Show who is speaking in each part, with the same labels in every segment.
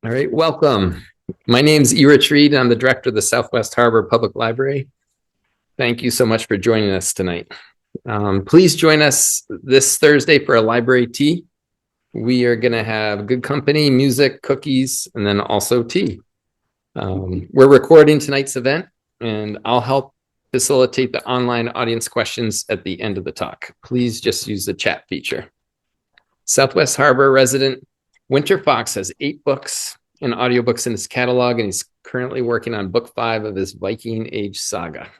Speaker 1: All right, welcome. My name's Erich Reed. I'm the director of the Southwest Harbor Public Library. Thank you so much for joining us tonight. Please join us this Thursday for a library tea. We are going to have good company, music, cookies, and then also tea. We're recording tonight's event, and I'll help facilitate the online audience questions at the end of the talk. Please just use the chat feature. Southwest Harbor resident Winter Fox has 8 books and audiobooks in his catalog, and he's currently working on book 5 of his Viking Age saga.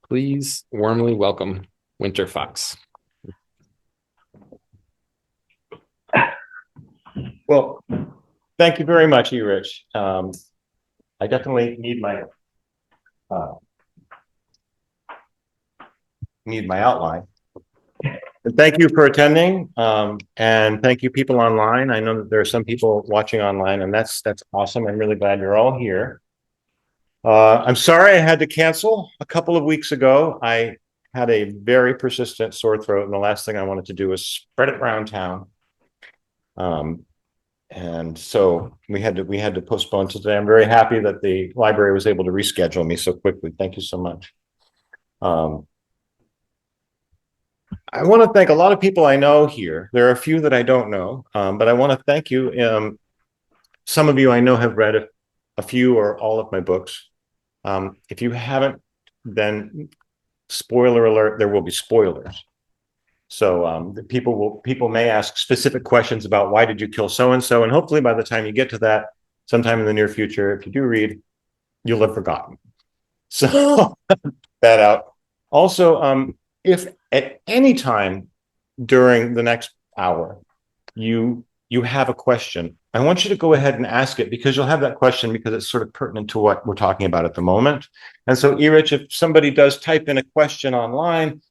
Speaker 1: Please warmly welcome Winter Fox.
Speaker 2: Well, thank you very much, Erich. I definitely need my outline. And thank you for attending, and thank you people online. I know that there are some people watching online, and that's awesome. I'm really glad you're all here. I'm sorry I had to cancel a couple of weeks ago. I had a very persistent sore throat, and the last thing I wanted to do was spread it around town. And so we had to postpone to today. I'm very happy that the library was able to reschedule me so quickly. Thank you so much. I want to thank a lot of people I know here. There are a few that I don't know, but I want to thank you. Some of you I know have read a few or all of my books. If you haven't, then spoiler alert, there will be spoilers. So people may ask specific questions about why did you kill so-and-so, and hopefully by the time you get to that, sometime in the near future, if you do read, you'll have forgotten. So that out. Also, if at any time during the next hour you have a question, I want you to go ahead and ask it, because you'll have that question because it's sort of pertinent to what we're talking about at the moment. And so, Erich, if somebody does type in a question online,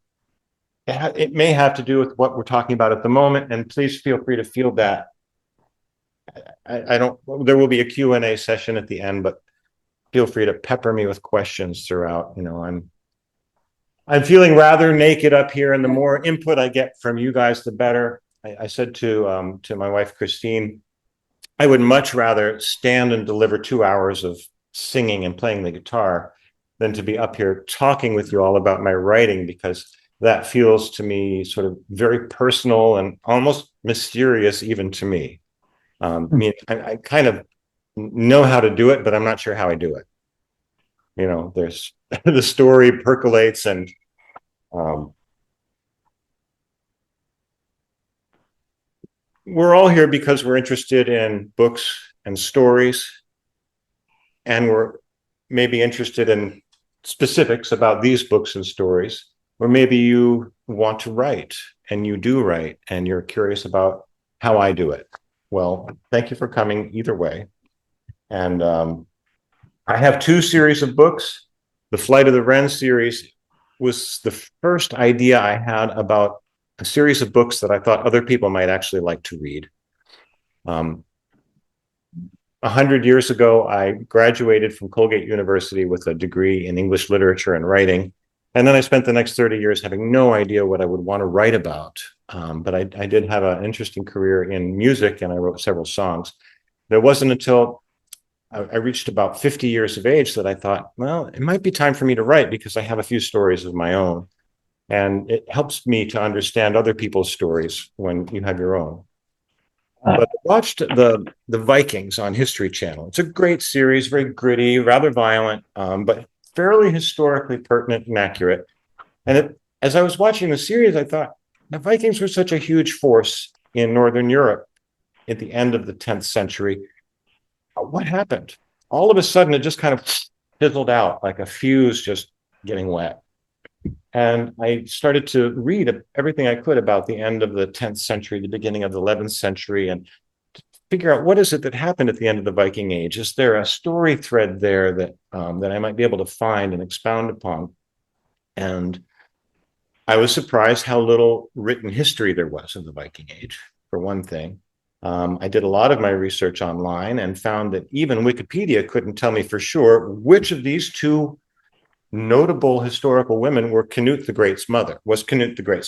Speaker 2: it may have to do with what we're talking about at the moment, and please feel free to field that. There will be a Q&A session at the end, but feel free to pepper me with questions throughout. You know, I'm feeling rather naked up here, and the more input I get from you guys, the better. I said to my wife, Christine, I would much rather stand and deliver 2 hours of singing and playing the guitar than to be up here talking with you all about my writing, because that feels to me sort of very personal and almost mysterious, even to me. I mean, I kind of know how to do it, but I'm not sure how I do it. You know, there's the story percolates, and we're all here because we're interested in books and stories, and we're maybe interested in specifics about these books and stories, or maybe you want to write and you do write and you're curious about how I do it. Well, thank you for coming either way. And I have 2 series of books. The Flight of the Wren series was the first idea I had about a series of books that I thought other people might actually like to read. 100 years ago, I graduated from Colgate University with a degree in English literature and writing. And then I spent the next 30 years having no idea what I would want to write about. But I did have an interesting career in music, and I wrote several songs. It wasn't until I reached about 50 years of age that I thought, well, it might be time for me to write, because I have a few stories of my own. And it helps me to understand other people's stories when you have your own. But I watched the Vikings on History Channel. It's a great series, very gritty, rather violent, but fairly historically pertinent and accurate. And as I was watching the series, I thought, the Vikings were such a huge force in Northern Europe at the end of the 10th century. What happened? All of a sudden, it just kind of fizzled out like a fuse just getting wet. And I started to read everything I could about the end of the 10th century, the beginning of the 11th century, and figure out what is it that happened at the end of the Viking Age. Is there a story thread there that I might be able to find and expound upon? And I was surprised how little written history there was of the Viking Age, for one thing. I did a lot of my research online and found that even Wikipedia couldn't tell me for sure which of these 2 notable historical women was Canute the Great's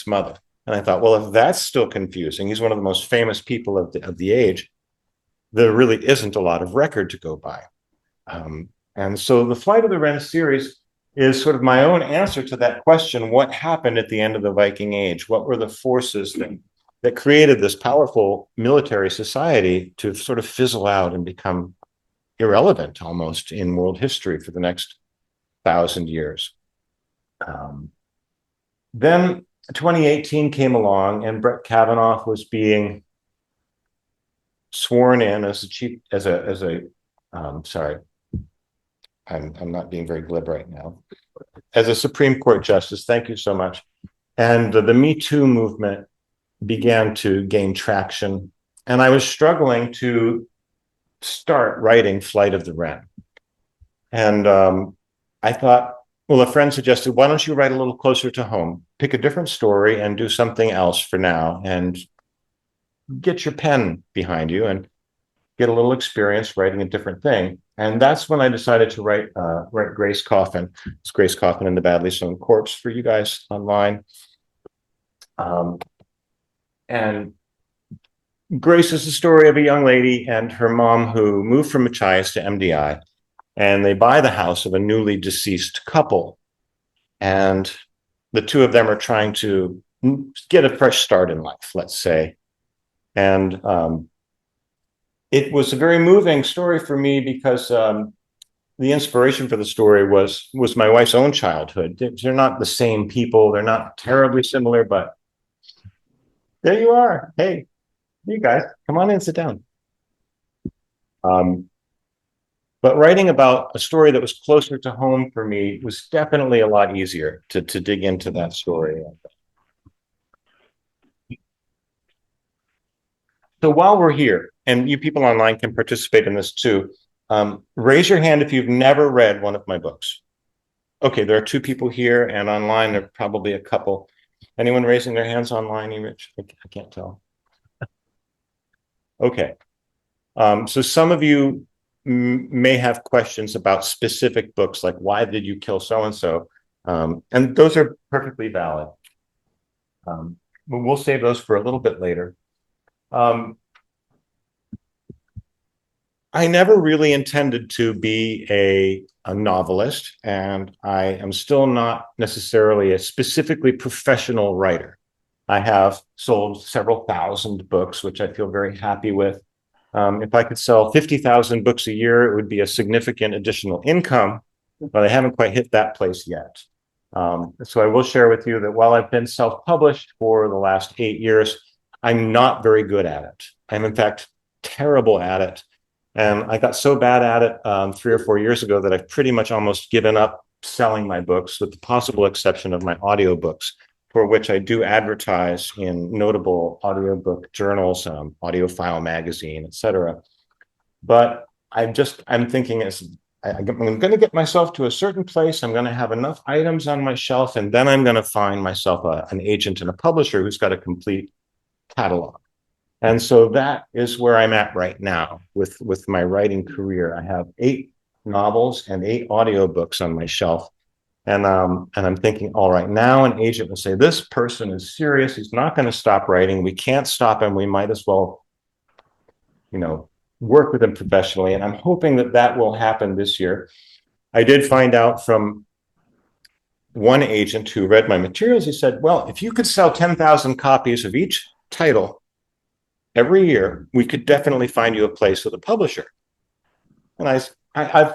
Speaker 2: mother. And I thought, well, if that's still confusing, he's one of the most famous people of the age, there really isn't a lot of record to go by. And so the flight of the Wren series is sort of my own answer to that question: what happened at the end of the Viking Age? What were the forces that created this powerful military society to sort of fizzle out and become irrelevant almost in world history for the next 1,000 years? Then 2018 came along, and Brett Kavanaugh was being sworn in as the chief, sorry, I'm not being very glib right now, as a Supreme Court justice. Thank you so much. And the Me Too movement began to gain traction, and I was struggling to start writing Flight of the Wren. And I thought, well, a friend suggested, why don't you write a little closer to home, pick a different story and do something else for now, and get your pen behind you and get a little experience writing a different thing. And that's when I decided to write Grace Coffin. It's Grace Coffin and the Badly Sewn Corpse for you guys online. And Grace is the story of a young lady and her mom who moved from Machias to MDI, and they buy the house of a newly deceased couple. And the two of them are trying to get a fresh start in life, let's say. And it was a very moving story for me because the inspiration for the story was my wife's own childhood. They're not the same people. They're not terribly similar, but there you are. Hey, you guys, come on in, sit down. But writing about a story that was closer to home for me was definitely a lot easier to dig into that story. So while we're here, and you people online can participate in this too, raise your hand if you've never read one of my books. Okay, there are 2 people here, and online there are probably a couple. Anyone raising their hands online, Rich? I can't tell. Okay. So some of you may have questions about specific books, like why did you kill so-and-so? And those are perfectly valid. We'll save those for a little bit later. I never really intended to be a novelist, and I am still not necessarily a specifically professional writer. I have sold several thousand books, which I feel very happy with. If I could sell 50,000 books a year, it would be a significant additional income, but I haven't quite hit that place yet. So I will share with you that while I've been self-published for the last 8 years, I'm not very good at it. I'm in fact terrible at it. And I got so bad at it 3 or 4 years ago that I've pretty much almost given up selling my books, with the possible exception of my audiobooks, for which I do advertise in notable audiobook journals, Audiophile magazine, etc. But I'm thinking I'm going to get myself to a certain place. I'm going to have enough items on my shelf, and then I'm going to find myself an agent and a publisher who's got a complete catalog. And so that is where I'm at right now with my writing career. I have 8 novels and 8 audiobooks on my shelf. And I'm thinking, all right, now an agent will say, this person is serious. He's not going to stop writing. We can't stop him. We might as well, work with him professionally. And I'm hoping that will happen this year. I did find out from one agent who read my materials. He said, well, if you could sell 10,000 copies of each title every year, we could definitely find you a place with a publisher. And I've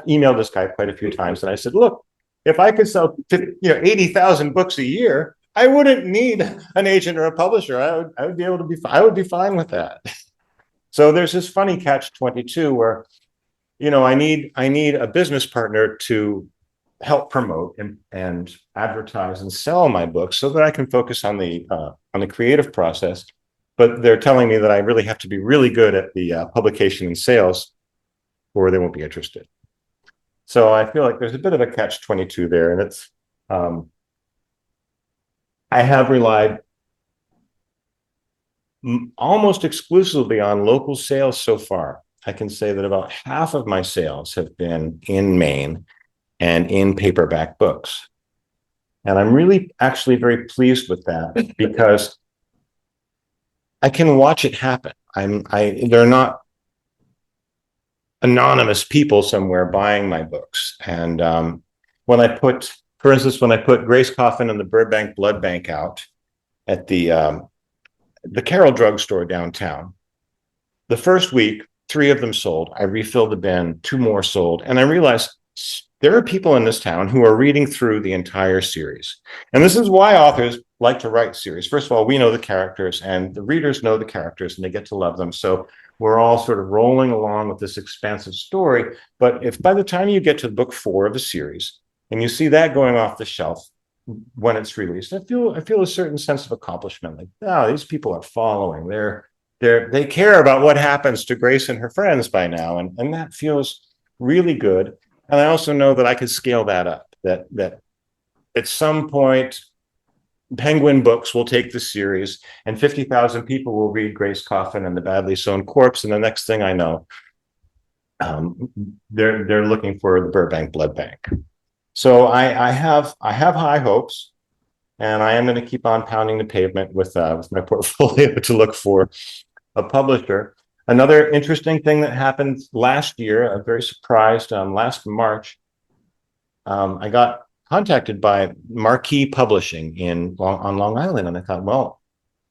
Speaker 2: emailed this guy quite a few times, and I said, look, if I could sell 80,000 books a year, I wouldn't need an agent or a publisher. I would be able to I would be fine with that. So there's this funny catch-22 where, I need a business partner to help promote and advertise and sell my books so that I can focus on the creative process. But they're telling me that I really have to be really good at the publication and sales, or they won't be interested. So I feel like there's a bit of a catch-22 there, and it's I have relied almost exclusively on local sales so far. I can say that about half of my sales have been in Maine and in paperback books. And I'm really actually very pleased with that, because I can watch it happen. They're not anonymous people somewhere buying my books. And when I put, for instance, when I put Grace Coffin and the Burbank Blood Bank out at the Carroll drugstore downtown, the first week, 3 of them sold. I refilled the bin, 2 more sold, and I realized there are people in this town who are reading through the entire series. And this is why authors like to write series. First of all, we know the characters, and the readers know the characters, and they get to love them. So we're all sort of rolling along with this expansive story. But if by the time you get to book 4 of a series and you see that going off the shelf when it's released, I feel a certain sense of accomplishment. Like, oh, these people are following. They care about what happens to Grace and her friends by now, and that feels really good. And I also know that I could scale that up. That at some point, Penguin Books will take the series, and 50,000 people will read Grace Coffin and the Badly Sewn Corpse, and the next thing I know, they're looking for the Burbank Blood Bank. So I have high hopes, and I am going to keep on pounding the pavement with my portfolio to look for a publisher. Another interesting thing that happened last year, I'm very surprised, last March, I got contacted by Marquee Publishing on Long Island. And I thought, well,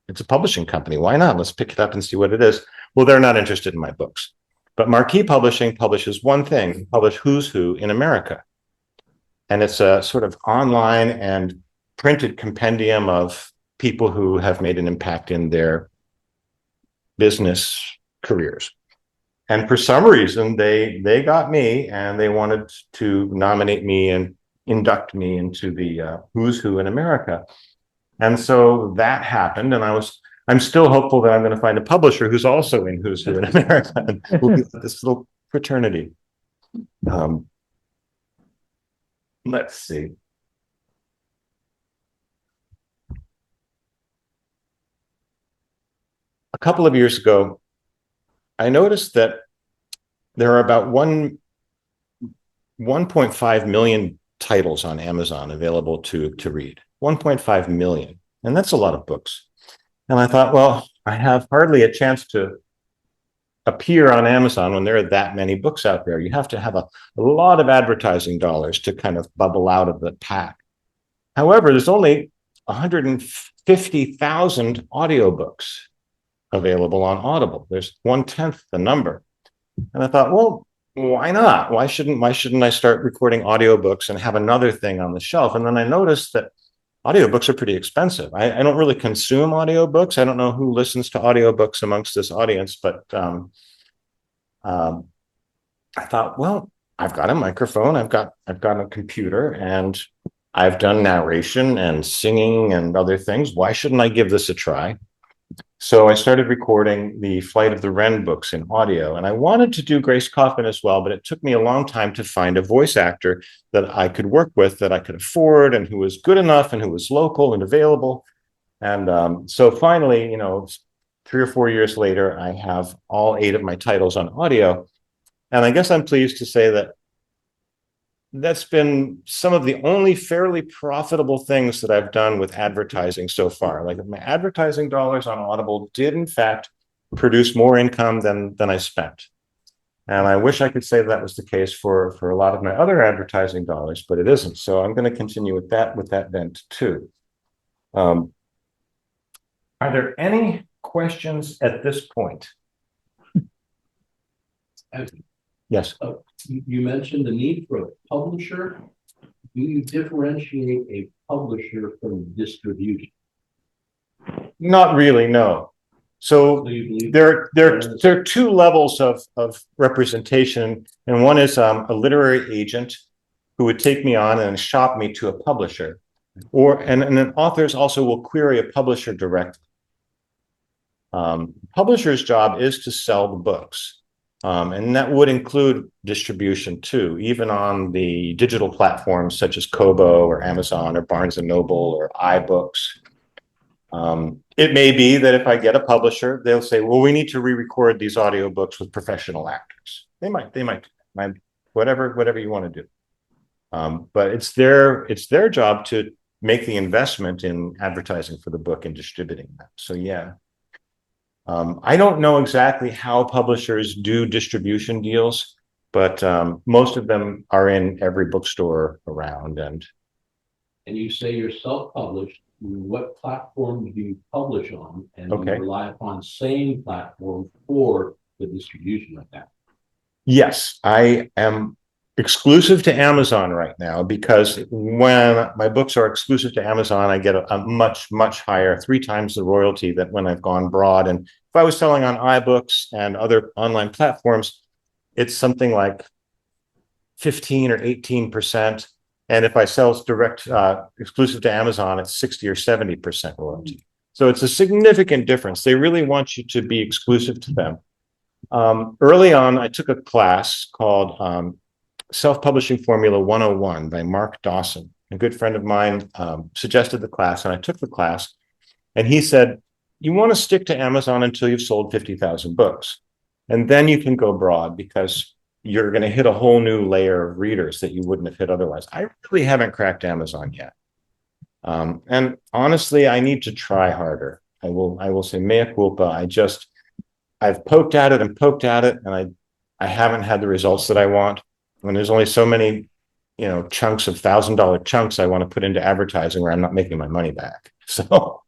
Speaker 2: it's a publishing company. Why not? Let's pick it up and see what it is. Well, they're not interested in my books. But Marquee Publishing publishes one thing, publish Who's Who in America. And it's a sort of online and printed compendium of people who have made an impact in their business careers. And for some reason, they got me, and they wanted to nominate me and induct me into the Who's Who in America. And so that happened, and I'm still hopeful that I'm going to find a publisher who's also in Who's Who in America, and we'll be this little fraternity. Let's see. A couple of years ago, I noticed that there are about 1.5 million titles on Amazon available to read. 1.5 million. And that's a lot of books. And I thought, well, I have hardly a chance to appear on Amazon when there are that many books out there. You have to have a lot of advertising dollars to kind of bubble out of the pack. However, there's only 150,000 audiobooks available on Audible. There's 1/10 the number. And I thought, well, why not? Why shouldn't I start recording audiobooks and have another thing on the shelf? And then I noticed that audiobooks are pretty expensive. I don't really consume audiobooks. I don't know who listens to audiobooks amongst this audience, but I thought, well, I've got a microphone, I've got a computer, and I've done narration and singing and other things. Why shouldn't I give this a try? So I started recording the Flight of the Wren books in audio, and I wanted to do Grace Coffin as well, but it took me a long time to find a voice actor that I could work with, that I could afford, and who was good enough, and who was local and available. And so finally, 3 or 4 years later, I have all 8 of my titles on audio. And I guess I'm pleased to say that that's been some of the only fairly profitable things that I've done with advertising so far. Like, my advertising dollars on Audible did in fact produce more income than I spent. And I wish I could say that was the case for a lot of my other advertising dollars, but it isn't. So I'm going to continue with that bent too. Are there any questions at this point? Yes.
Speaker 3: You mentioned the need for a publisher. Do you differentiate a publisher from distribution?
Speaker 2: Not really, no. So there are 2 levels of representation, and one is a literary agent who would take me on and shop me to a publisher, and then authors also will query a publisher directly. Publisher's job is to sell the books. And that would include distribution too, even on the digital platforms such as Kobo or Amazon or Barnes and Noble or iBooks. It may be that if I get a publisher, they'll say, well, we need to re-record these audiobooks with professional actors. They might, whatever you want to do. But it's their job to make the investment in advertising for the book and distributing that. So yeah. I don't know exactly how publishers do distribution deals. but most of them are in every bookstore around.
Speaker 3: And you say you're self-published. What platform do you publish on? And do
Speaker 2: Okay.
Speaker 3: you rely upon same platform for the distribution of that?
Speaker 2: Yes, I am exclusive to Amazon right now, because when my books are exclusive to Amazon, I get a much higher, 3 times the royalty than when I've gone broad. And if I was selling on iBooks and other online platforms, it's something like 15 or 18%. And if I sell direct exclusive to Amazon, it's 60 or 70% royalty. So it's a significant difference. They really want you to be exclusive to them. Early on, I took a class called Self-Publishing Formula 101 by Mark Dawson. A good friend of mine suggested the class, and I took the class. And he said, you want to stick to Amazon until you've sold 50,000 books. And then you can go broad, because you're going to hit a whole new layer of readers that you wouldn't have hit otherwise. I really haven't cracked Amazon yet. And honestly, I need to try harder. I will say mea culpa. I've poked at it and poked at it, and I haven't had the results that I want. When there's only so many, chunks of $1,000 chunks I want to put into advertising where I'm not making my money back. So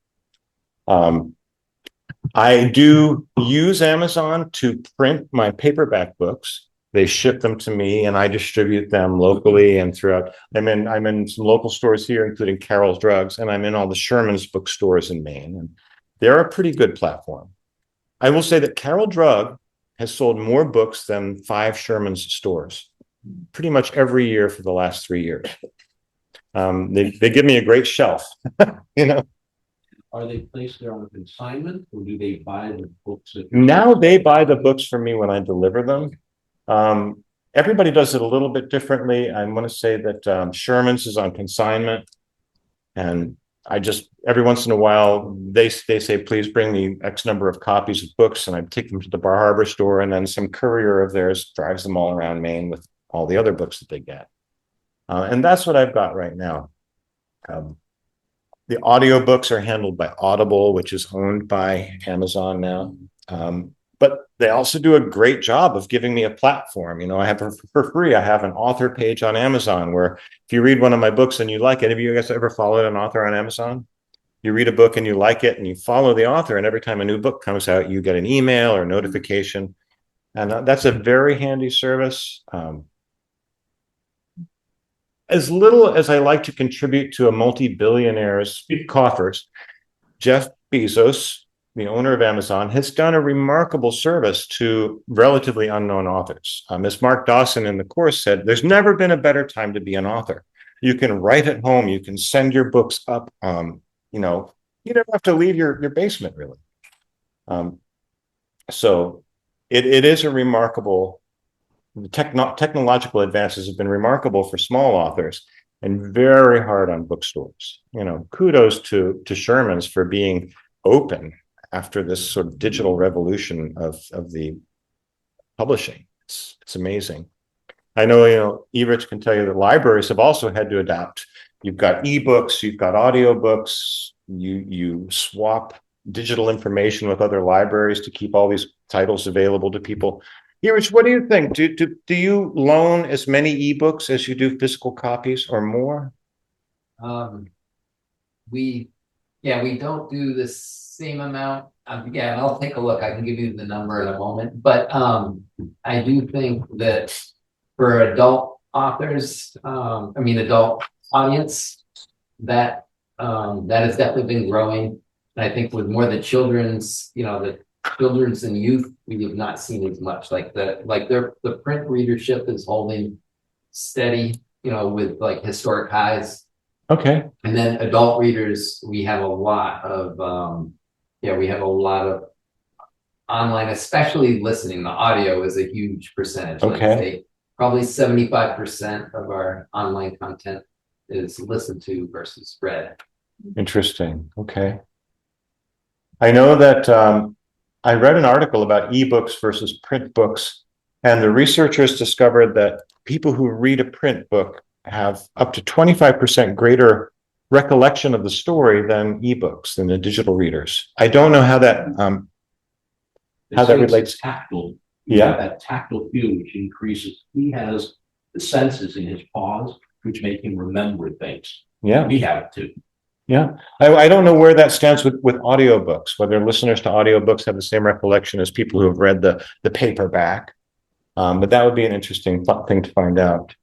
Speaker 2: I do use Amazon to print my paperback books. They ship them to me, and I distribute them locally and throughout. I'm in some local stores here, including Carol's Drugs, and I'm in all the Sherman's bookstores in Maine. And they're a pretty good platform. I will say that Carol Drug has sold more books than 5 Sherman's stores, pretty much every year for the last 3 years. They give me a great shelf,
Speaker 3: Are they placed there on consignment, or do they buy the books?
Speaker 2: Now they buy the books for me when I deliver them. Everybody does it a little bit differently. I want to say that Sherman's is on consignment, and I just, every once in a while, they say, please bring me X number of copies of books, and I take them to the Bar Harbor store, and then some courier of theirs drives them all around Maine with all the other books that they get. And that's what I've got right now. The audiobooks are handled by Audible, which is owned by Amazon now. But they also do a great job of giving me a platform. I have for free, I have an author page on Amazon where if you read one of my books and you like it, any of you guys ever followed an author on Amazon? You read a book and you like it and you follow the author, and every time a new book comes out, you get an email or notification. And that's a very handy service. As little as I like to contribute to a multi-billionaire's coffers, Jeff Bezos, the owner of Amazon, has done a remarkable service to relatively unknown authors. As Mark Dawson in the course said, there's never been a better time to be an author. You can write at home. You can send your books up. You don't have to leave your basement, really. So it is a remarkable, technological advances have been remarkable for small authors and very hard on bookstores. Kudos to Sherman's for being open after this sort of digital revolution of the publishing. It's amazing. I know, Everett can tell you that libraries have also had to adapt. You've got ebooks, you've got audiobooks, you swap digital information with other libraries to keep all these titles available to people. Everett, what do you think? Do you loan as many ebooks as you do physical copies or more?
Speaker 1: We don't do the same amount. I'll take a look. I can give you the number in a moment. But I do think that for adult authors, adult audience, that has definitely been growing. And I think with more the children's and youth, we have not seen as much. The print readership is holding steady, with historic highs.
Speaker 2: Okay.
Speaker 1: And then adult readers, we have a lot of online, especially listening. The audio is a huge percentage.
Speaker 2: Okay.
Speaker 1: Probably 75% of our online content is listened to versus read.
Speaker 2: Interesting. Okay. I know that I read an article about ebooks versus print books, and the researchers discovered that people who read a print book have up to 25% greater recollection of the story than ebooks, than the digital readers. I don't know how that relates.
Speaker 3: Tactile. He's got
Speaker 2: Yeah.
Speaker 3: that tactile feel, which increases. He has the senses in his paws, which make him remember things.
Speaker 2: Yeah.
Speaker 3: We have it too.
Speaker 2: Yeah. I don't know where that stands with audiobooks, whether listeners to audiobooks have the same recollection as people who have read the paperback. But that would be an interesting thing to find out.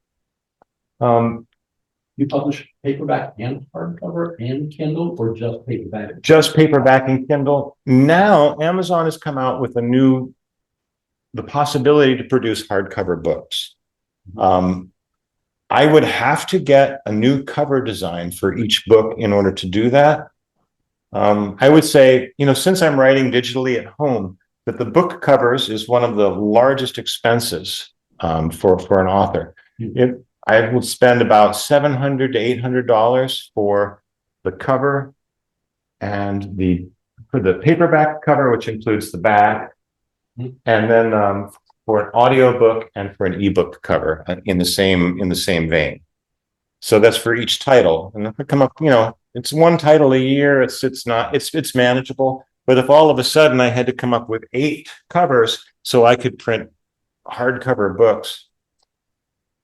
Speaker 3: You publish paperback and hardcover and Kindle, or just paperback?
Speaker 2: Just paperback and Kindle. Now, Amazon has come out with the possibility to produce hardcover books. I would have to get a new cover design for each book in order to do that. I would say, since I'm writing digitally at home, that the book covers is one of the largest expenses for an author. I would spend about $700 to $800 for the cover and for the paperback cover, which includes the back, and then for an audiobook and for an ebook cover in the same vein. So that's for each title. And if I come up, it's one title a year, it's manageable. But if all of a sudden I had to come up with 8 covers so I could print hardcover books,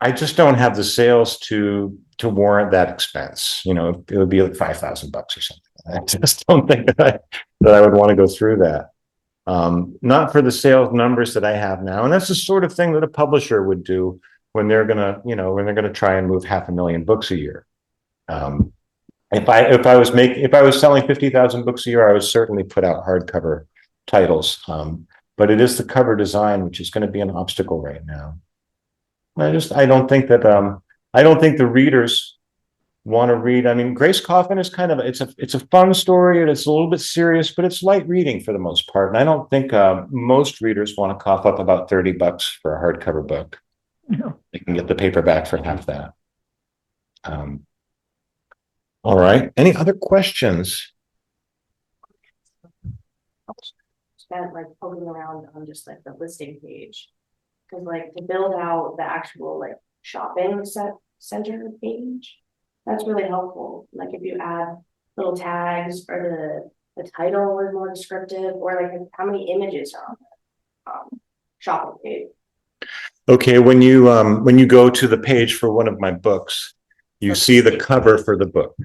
Speaker 2: I just don't have the sales to warrant that expense. It would be like $5,000 or something. I just don't think that I would want to go through that. Not for the sales numbers that I have now. And that's the sort of thing that a publisher would do when they're gonna try and move 500,000 books a year. If I was selling 50,000 books a year, I would certainly put out hardcover titles. But it is the cover design which is going to be an obstacle right now. I don't think the readers want to read. I mean, Grace Coffin is it's a fun story, and it's a little bit serious, but it's light reading for the most part. And I don't think most readers want to cough up about $30 for a hardcover book. They can get the paperback for half that. All right. Any other questions?
Speaker 4: Spent like poking around on just like the listing page, because like to build out the actual like shopping center page, that's really helpful. Like if you add little tags, or the title was more descriptive, or like how many images are on the shopping page.
Speaker 2: Okay, when you go to the page for one of my books, you see the cover for the book,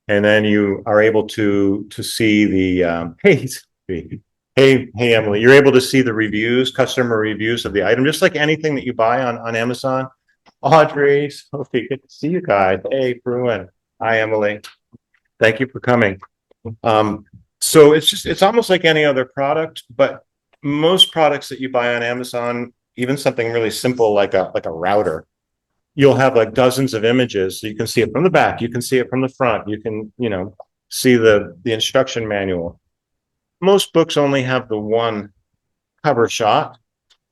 Speaker 2: and then you are able to see the hey Emily, you're able to see the reviews, customer reviews of the item, just like anything that you buy on Amazon. Audrey, Sophie, good to see you guys. Hey, Bruin. Hi, Emily. Thank you for coming. So it's almost like any other product, but most products that you buy on Amazon, even something really simple like a router, you'll have like dozens of images. So you can see it from the back, you can see it from the front, you can, see the instruction manual. Most books only have the one cover shot,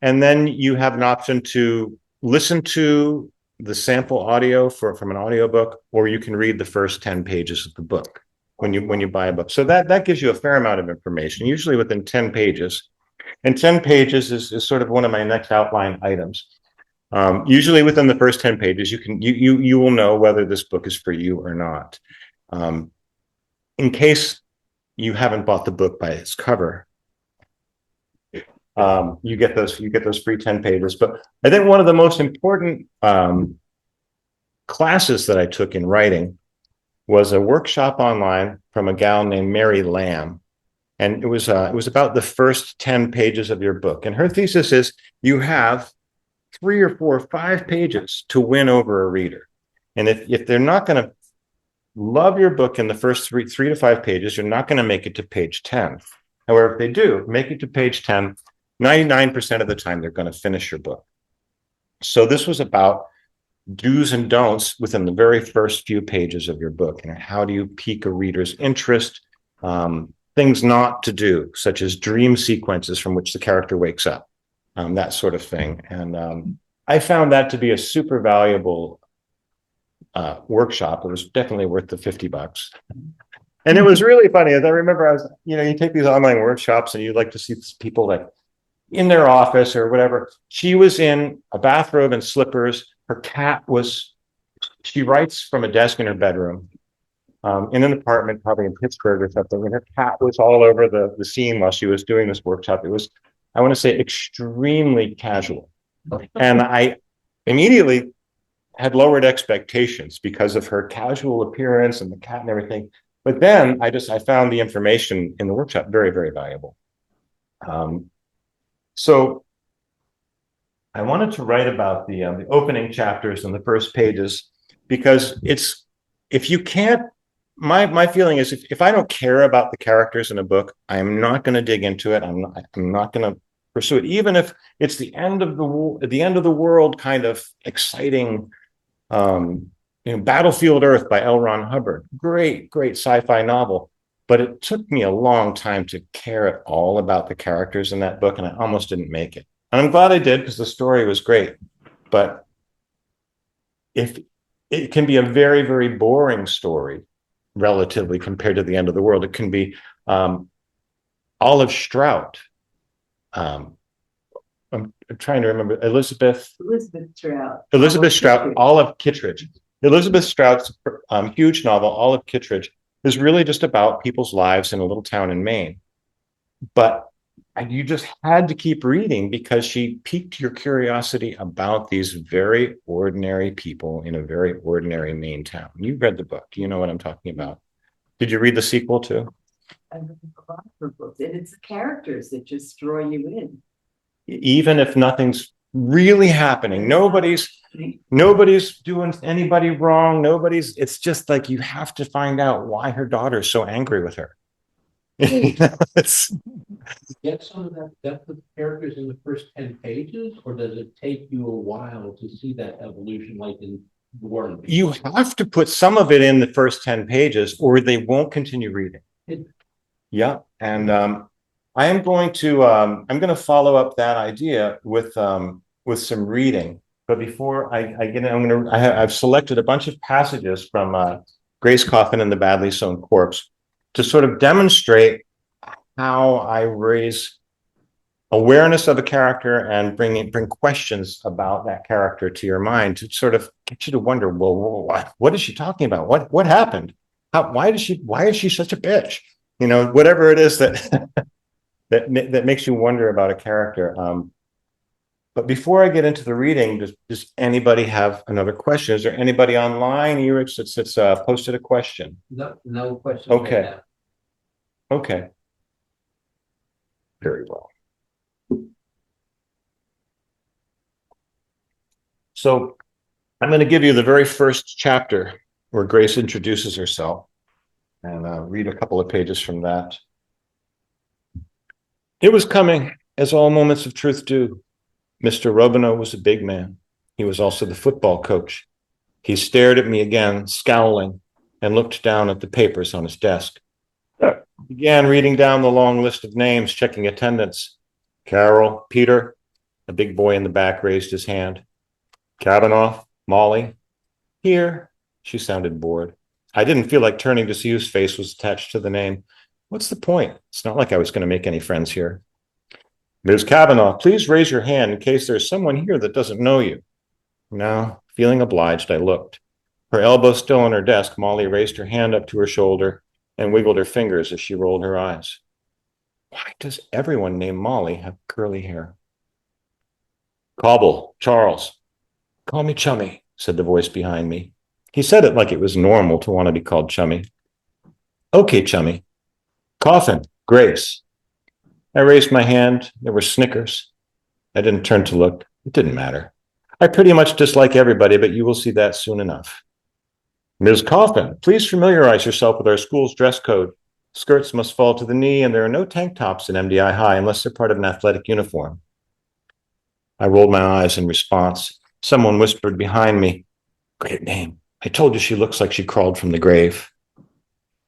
Speaker 2: and then you have an option to listen to the sample audio from an audiobook, or you can read the first 10 pages of the book when you buy a book. So that gives you a fair amount of information, usually within 10 pages. And 10 pages is sort of one of my next outline items. Usually within the first 10 pages, you will know whether this book is for you or not. In case you haven't bought the book by its cover, you get those free 10 pages. But I think one of the most important classes that I took in writing was a workshop online from a gal named Mary Lamb. And it was about the first 10 pages of your book. And her thesis is you have 3 or 4 or 5 pages to win over a reader. And if they're not going to love your book in the first 3 to 5 pages, you're not going to make it to page 10. However, if they do make it to page 10, 99% of the time, they're going to finish your book. So this was about do's and don'ts within the very first few pages of your book. And how do you pique a reader's interest? Things not to do, such as dream sequences from which the character wakes up, that sort of thing. And I found that to be a super valuable workshop. It was definitely worth the $50. And it was really funny. As I remember, you take these online workshops and you like to see people like in their office or whatever. She was in a bathrobe and slippers. She writes from a desk in her bedroom. In an apartment, probably in Pittsburgh or something, and her cat was all over the scene while she was doing this workshop. It was I want to say extremely casual. And I immediately had lowered expectations because of her casual appearance and the cat and everything. But then I found the information in the workshop very, very valuable. So I wanted to write about the opening chapters and the first pages because it's, if you can't, my feeling is if I don't care about the characters in a book, I am not going to dig into it. I'm not going to pursue it, even if it's the end of the world kind of exciting. Battlefield Earth by L. Ron Hubbard, great sci-fi novel. But it took me a long time to care at all about the characters in that book, and I almost didn't make it. And I'm glad I did because the story was great. But if it can be a very, very boring story, relatively compared to the end of the world, it can be Olive Strout. I'm trying to remember Elizabeth Strout, Olive Kittredge. Elizabeth Strout's huge novel, Olive Kittredge, is really just about people's lives in a little town in Maine. But you just had to keep reading because she piqued your curiosity about these very ordinary people in a very ordinary Maine town. You read the book. You know what I'm talking about. Did you read the sequel too?
Speaker 5: I read a lot of her books, and it's the characters that just draw you in.
Speaker 2: Even if nothing's really happening, nobody's doing anybody wrong. It's just like you have to find out why her daughter's so angry with her. It's,
Speaker 3: Get some of that depth of characters in the first 10 pages, or does it take you a while to see that evolution like in Warren?
Speaker 2: you have to put some of it in the first 10 pages or they won't continue reading. Yeah. And I'm going to follow up that idea with some reading. But before I get in, I've selected a bunch of passages from Grace Coffin and the Badly Sewn Corpse to sort of demonstrate how I raise awareness of a character and bring questions about that character to your mind to sort of get you to wonder, well, what is she talking about? What happened? Why is she such a bitch? Whatever it is that that makes you wonder about a character. But before I get into the reading, does anybody have another question? Is there anybody online, Erich, that's posted a question?
Speaker 3: No question.
Speaker 2: Okay. Okay. Very well. So I'm going to give you the very first chapter where Grace introduces herself and read a couple of pages from that. It was coming, as all moments of truth do. Mr. Robineau was a big man. He was also the football coach. He stared at me again, scowling, and looked down at the papers on his desk. Began reading down the long list of names, checking attendance. Carol, Peter, a big boy in the back raised his hand. Kavanaugh, Molly. Here. She sounded bored. I didn't feel like turning to see whose face was attached to the name. What's the point? It's not like I was going to make any friends here. Ms. Kavanaugh, please raise your hand in case there's someone here that doesn't know you. Now, feeling obliged, I looked. Her elbow still on her desk, Molly raised her hand up to her shoulder and wiggled her fingers as she rolled her eyes. Why does everyone named Molly have curly hair? Cobble, Charles. Call me Chummy, said the voice behind me. He said it like it was normal to want to be called Chummy. Okay, Chummy. Coffin, Grace. I raised my hand. There were snickers. I didn't turn to look. It didn't matter. I pretty much dislike everybody, but you will see that soon enough. Ms. Coffin, please familiarize yourself with our school's dress code. Skirts must fall to the knee, and there are no tank tops in MDI High unless they're part of an athletic uniform. I rolled my eyes in response. Someone whispered behind me, Great name. I told you she looks like she crawled from the grave.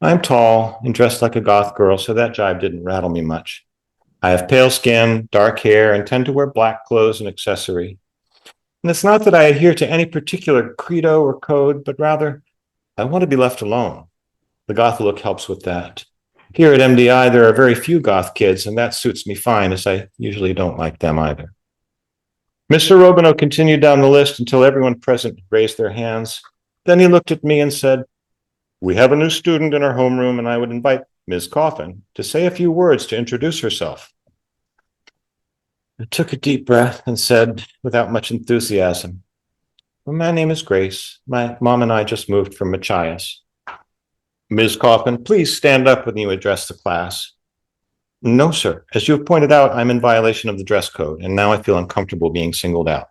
Speaker 2: I'm tall and dressed like a goth girl, so that jibe didn't rattle me much. I have pale skin, dark hair, and tend to wear black clothes and accessory. And it's not that I adhere to any particular credo or code, but rather I want to be left alone. The goth look helps with that. Here at MDI, there are very few goth kids, and that suits me fine, as I usually don't like them either. Mr. Robineau continued down the list until everyone present raised their hands. Then he looked at me and said, We have a new student in our homeroom, and I would invite Ms. Coffin to say a few words to introduce herself. I took a deep breath and said, without much enthusiasm, well, my name is Grace. My mom and I just moved from Machias. Ms. Coffin, please stand up when you address the class. No, sir. As you have pointed out, I'm in violation of the dress code, and now I feel uncomfortable being singled out.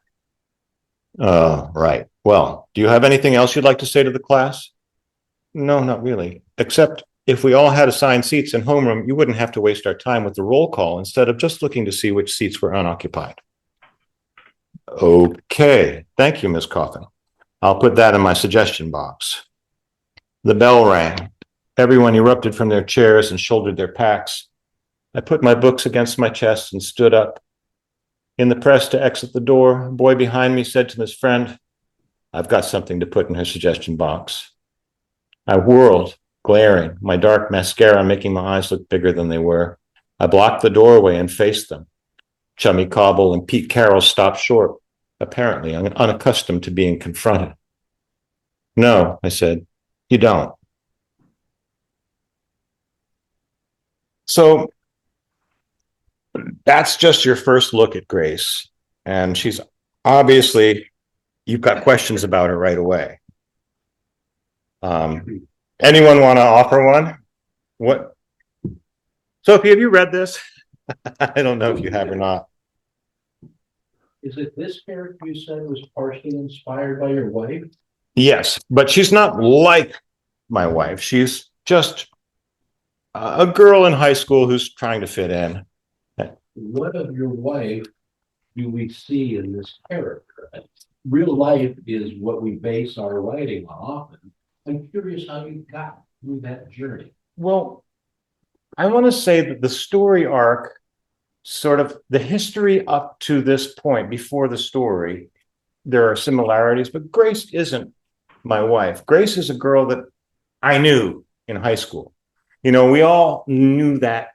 Speaker 2: Right. Well, do you have anything else you'd like to say to the class? No, not really. Except if we all had assigned seats in homeroom, you wouldn't have to waste our time with the roll call instead of just looking to see which seats were unoccupied. Okay. Thank you, Ms. Coffin. I'll put that in my suggestion box. The bell rang. Everyone erupted from their chairs and shouldered their packs. I put my books against my chest and stood up. In the press to exit the door, a boy behind me said to his friend, I've got something to put in her suggestion box. I whirled, glaring, my dark mascara making my eyes look bigger than they were. I blocked the doorway and faced them. Chummy Cobble and Pete Carroll stopped short, apparently unaccustomed to being confronted. No, I said, you don't. So that's just your first look at Grace. And she's obviously, you've got questions about her right away. Anyone want to offer one? What? Sophie, have you read this? I don't know if you have or not.
Speaker 3: Is it this character you said was partially inspired by your wife?
Speaker 2: Yes, but she's not like my wife. She's just a girl in high school who's trying to fit in.
Speaker 3: What of your wife do we see in this character? Real life is what we base our writing on often. I'm curious how you got through that journey.
Speaker 2: Well, I want to say that the story arc, sort of the history up to this point, before the story, there are similarities, but Grace isn't my wife. Grace is a girl that I knew in high school. You know, we all knew that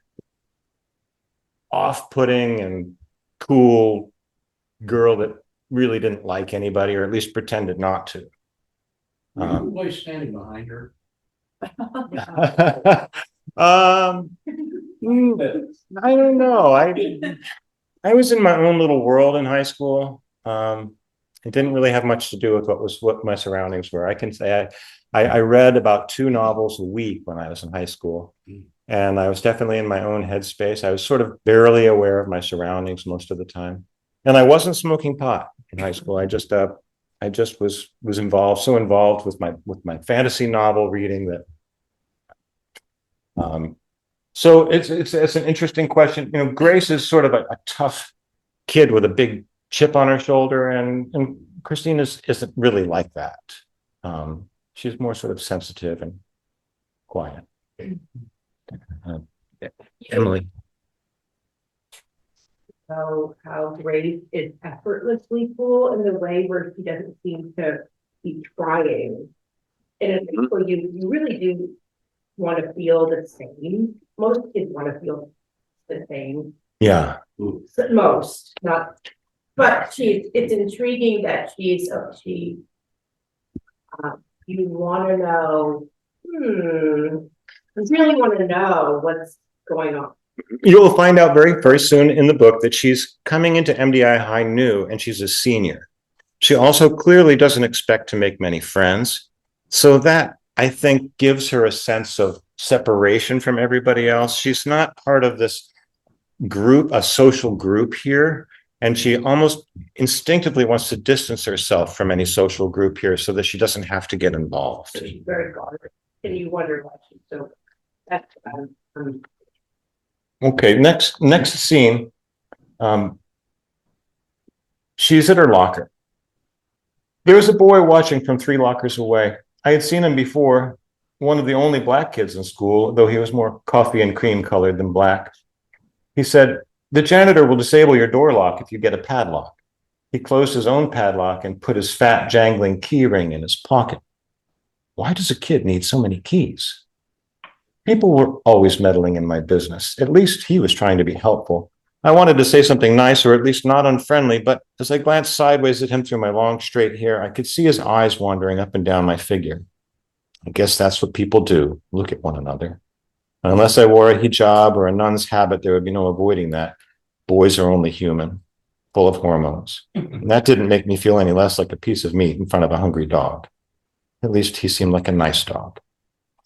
Speaker 2: off-putting and cool girl that really didn't like anybody, or at least pretended not to.
Speaker 3: Were you always standing behind her?
Speaker 2: I don't know. I was in my own little world in high school. It didn't really have much to do with what my surroundings were. I can say I read about 2 novels a week when I was in high school, and I was definitely in my own headspace. I was sort of barely aware of my surroundings most of the time, and I wasn't smoking pot in high school. I just was involved with my fantasy novel reading that. So it's an interesting question. You know, Grace is sort of a tough kid with a big chip on her shoulder, and Christine isn't really like that. She's more sort of sensitive and quiet. Emily.
Speaker 6: How Grace is effortlessly cool in the way where she doesn't seem to be trying. And in high school, you really do want to feel the same. Most kids want to feel the same.
Speaker 2: Yeah.
Speaker 6: Most, not, but it's intriguing that you want to know, you really want to know what's going on.
Speaker 2: You'll find out very, very soon in the book that she's coming into MDI High new, and she's a senior. She also clearly doesn't expect to make many friends. So that, I think, gives her a sense of separation from everybody else. She's not part of this group, a social group here. And she almost instinctively wants to distance herself from any social group here so that she doesn't have to get involved.
Speaker 6: She's very guarded, and you wonder why she's so. That's
Speaker 2: Okay, next scene. She's at her locker. There was a boy watching from 3 lockers away. I had seen him before, one of the only black kids in school, though he was more coffee and cream colored than black. He said, "The janitor will disable your door lock if you get a padlock." He closed his own padlock and put his fat, jangling key ring in his pocket. Why does a kid need so many keys? People were always meddling in my business. At least he was trying to be helpful. I wanted to say something nice, or at least not unfriendly, but as I glanced sideways at him through my long, straight hair, I could see his eyes wandering up and down my figure. I guess that's what people do, look at one another. Unless I wore a hijab or a nun's habit, there would be no avoiding that. Boys are only human. full of hormones. And that didn't make me feel any less like a piece of meat in front of a hungry dog. At least he seemed like a nice dog.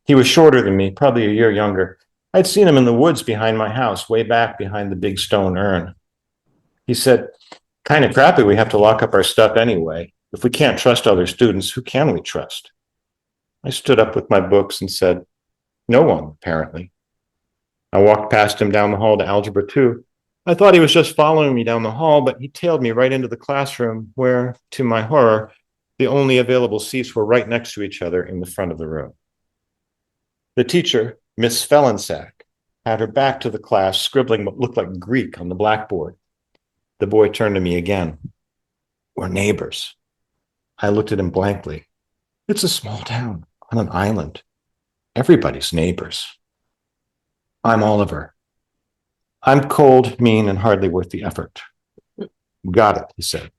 Speaker 2: He was shorter than me, probably a year younger. I'd seen him in the woods behind my house, way back behind the big stone urn. He said, kind of crappy we have to lock up our stuff anyway. If we can't trust other students, who can we trust? I stood up with my books and said, no one, apparently. I walked past him down the hall to Algebra 2. I thought he was just following me down the hall, but he tailed me right into the classroom where, to my horror, the only available seats were right next to each other in the front of the room. The teacher, Miss Fellensack, had her back to the class, scribbling what looked like Greek on the blackboard. The boy turned to me again. We're neighbors. I looked at him blankly. It's a small town on an island. Everybody's neighbors. I'm Oliver. I'm cold, mean, and hardly worth the effort. Got it, he said.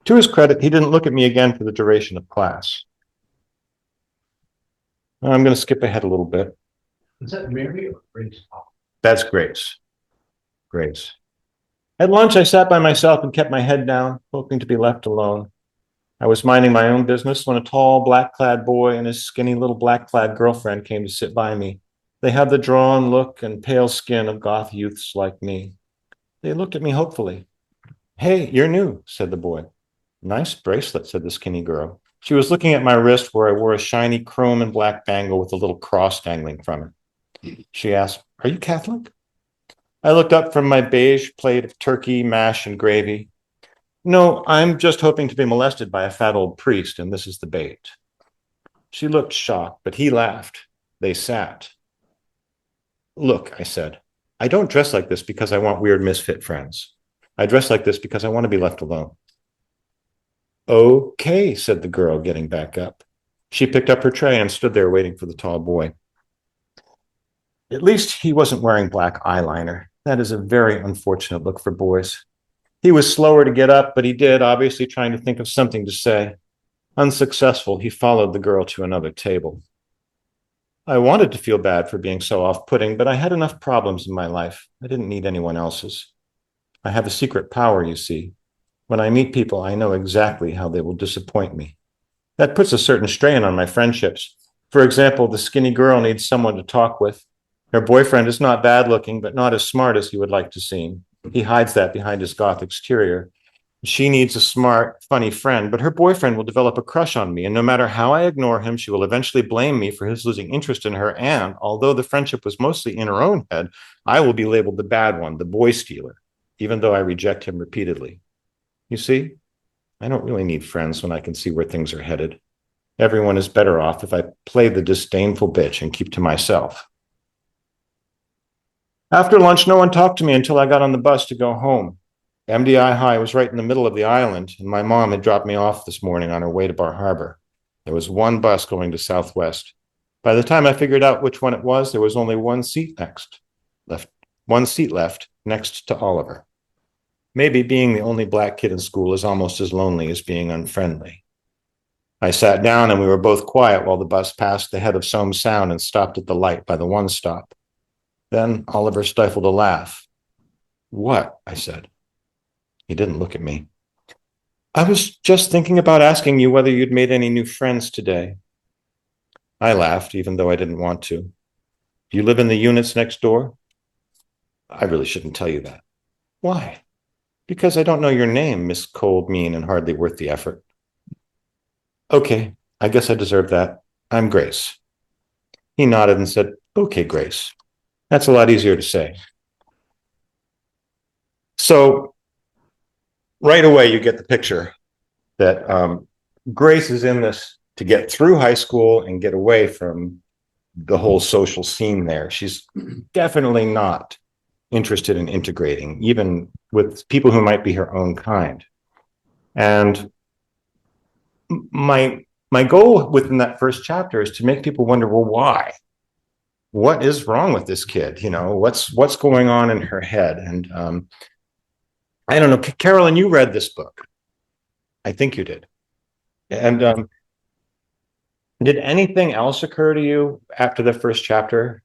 Speaker 2: To his credit, he didn't look at me again for the duration of class. I'm going to skip ahead a little bit.
Speaker 3: Is that Mary or Grace?
Speaker 2: That's Grace. Grace. At lunch, I sat by myself and kept my head down, hoping to be left alone. I was minding my own business when a tall, black-clad boy and his skinny little black-clad girlfriend came to sit by me. They had the drawn look and pale skin of goth youths like me. They looked at me hopefully. Hey, you're new, said the boy. Nice bracelet, said the skinny girl. She was looking at my wrist where I wore a shiny chrome and black bangle with a little cross dangling from it. She asked, are you Catholic? I looked up from my beige plate of turkey, mash, and gravy. No, I'm just hoping to be molested by a fat old priest, and this is the bait. She looked shocked, but he laughed. They sat. Look, I said, I don't dress like this because I want weird misfit friends. I dress like this because I want to be left alone. Okay, said the girl, getting back up. She picked up her tray and stood there waiting for the tall boy. At least he wasn't wearing black eyeliner. That is a very unfortunate look for boys. He was slower to get up, but he did, obviously trying to think of something to say. Unsuccessful, he followed the girl to another table. I wanted to feel bad for being so off-putting, but I had enough problems in my life. I didn't need anyone else's. I have a secret power, you see. When I meet people, I know exactly how they will disappoint me. That puts a certain strain on my friendships. For example, the skinny girl needs someone to talk with. Her boyfriend is not bad looking, but not as smart as he would like to seem. He hides that behind his goth exterior. She needs a smart, funny friend, but her boyfriend will develop a crush on me, and no matter how I ignore him, she will eventually blame me for his losing interest in her, and although the friendship was mostly in her own head, I will be labeled the bad one, the boy stealer, even though I reject him repeatedly. You see, I don't really need friends when I can see where things are headed. Everyone is better off if I play the disdainful bitch and keep to myself. After lunch, no one talked to me until I got on the bus to go home. MDI High was right in the middle of the island, and my mom had dropped me off this morning on her way to Bar Harbor. There was one bus going to Southwest. By the time I figured out which one it was, there was only one seat left next to Oliver. Maybe being the only black kid in school is almost as lonely as being unfriendly. I sat down and we were both quiet while the bus passed the head of Somes Sound and stopped at the light by the one stop. Then Oliver stifled a laugh. What? I said. He didn't look at me. I was just thinking about asking you whether you'd made any new friends today. I laughed, even though I didn't want to. Do you live in the units next door? I really shouldn't tell you that. Why? Because I don't know your name, Miss Cold, Mean, and Hardly Worth the Effort. Okay, I guess I deserve that. I'm Grace. He nodded and said, okay, Grace. That's a lot easier to say. So right away, you get the picture that Grace is in this to get through high school and get away from the whole social scene there. She's definitely not interested in integrating, even with people who might be her own kind. And my goal within that first chapter is to make people wonder, well, why? What is wrong with this kid? You know, what's going on in her head? And I don't know, Carolyn, you read this book. I think you did. And did anything else occur to you after the first chapter?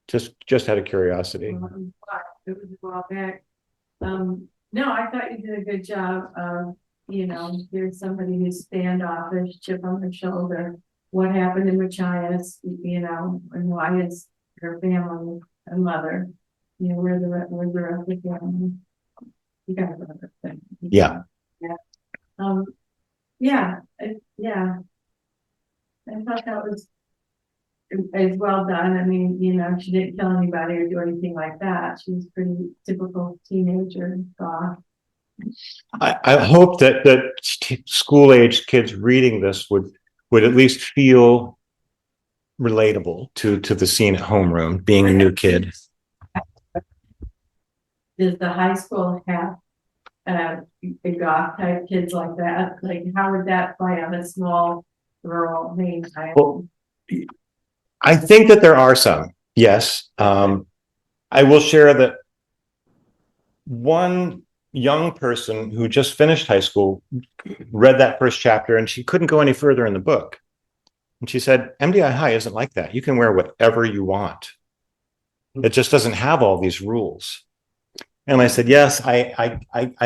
Speaker 2: Just out of curiosity.
Speaker 5: It was a while back. No, I thought you did a good job of, here's somebody who's standoffish, chip on the shoulder. What happened in Machias, and why is her family a mother? Where's the rest of the family? You guys know that thing.
Speaker 2: Yeah.
Speaker 5: Yeah. Yeah, yeah. I thought that was as well done. I mean, she didn't kill anybody or do anything like that. She was pretty typical teenager, goth.
Speaker 2: I hope that school age kids reading this would at least feel relatable to the scene at homeroom, being a new kid.
Speaker 5: Does the high school have a goth type kids like that? Like, how would that play on a small rural main town?
Speaker 2: Well, I think that there are some, yes. I will share that one young person who just finished high school read that first chapter and she couldn't go any further in the book. And she said, MDI High isn't like that. You can wear whatever you want. It just doesn't have all these rules. And I said, yes, I